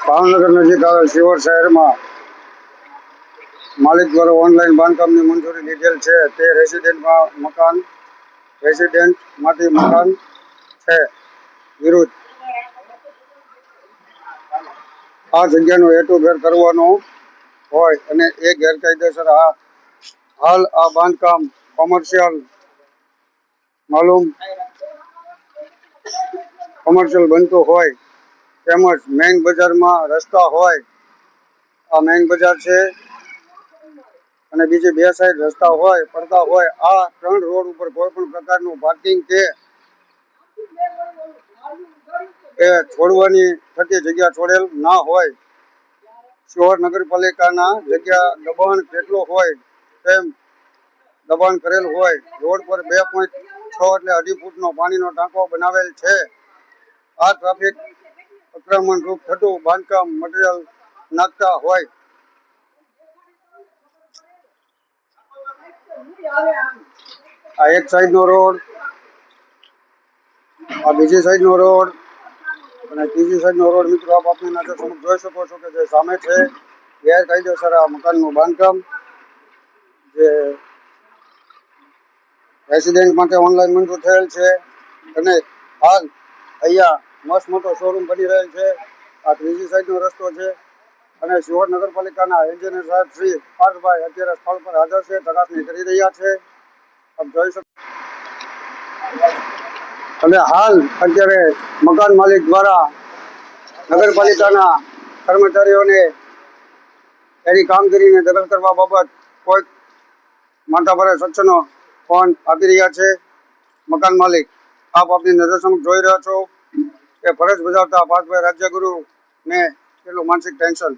ભાવનગર નજીક આવેલ શિહોર શહેરમાં માલિક દ્વારા ઓનલાઈન બાંધકામની મંજૂરી લીધેલ છે તે રેસિડેન્ટમાંથી મકાન છે વિરુદ્ધ આ જગ્યાનો હેતુફેર કરવાનો હોય અને એ ગેરકાયદેસર હાલ આ બાંધકામ કોમર્શિયલ બનતું હોય તેમજ મેઇન બજારમાં રસ્તા હોય, આ મેઇન બજાર છે અને બીજી બે સાઈડ રસ્તા હોય પડતા હોય, આ 3 રોડ ઉપર કોઈ પણ પ્રકારનું પાર્કિંગ કે છોડવાની થતી જગ્યા છોડેલ ના હોય. શિહોર નગરપાલિકાના જગ્યા દબાણ કેટલું હોય તેમ દબાણ કરેલ હોય. રોડ પર 2.6 એટલે 2.5 ફૂટનો પાણીનો ટાંકો બનાવેલ છે. આ ટ્રાફિક આક્રમણ રૂપ થતું બાંધકામ મટીરિયલ નાખતા હોય. આ એક સાઈડનો રોડ, આ બીજી સાઈડનો રોડ અને ત્રીજી સાઈડનો રોડ મિત્રો આપ આપની નજર સમક્ષ જોઈ શકો છો કે જે સામે છે ગેરકાયદેસર આ મકાનનું બાંધકામ જે રેસિડેન્ટ માટે ઓનલાઈન મંજૂર થયેલ છે અને હાલ અહીંયા મસ્ત મોટો શોરૂમ બની રહેલ છે. આ ત્રીજી સાઈડનો રસ્તો છે અને શિહોર નગરપાલિકાના એન્જિનિયર સાહેબ શ્રી પાર્થભાઈ અત્યારે સ્થળ પર હાજર છે, ચકાસણી કરી રહ્યા છે. આપ જોઈ શકો અને હાલ અત્યારે મકાન માલિક દ્વારા નગરપાલિકાના કર્મચારીઓને એની કામગીરીને દખલ કરવા બાબત કોઈ માથાભારે શખ્સનો ફોન આપી રહ્યા છે. મકાન માલિક આપ આપની નજર સમક્ષ જોઈ રહ્યા છો કે ફરજ બજાવતા પાર્થભાઈ રાજ્યગુરુ ને કેટલું માનસિક ટેન્શન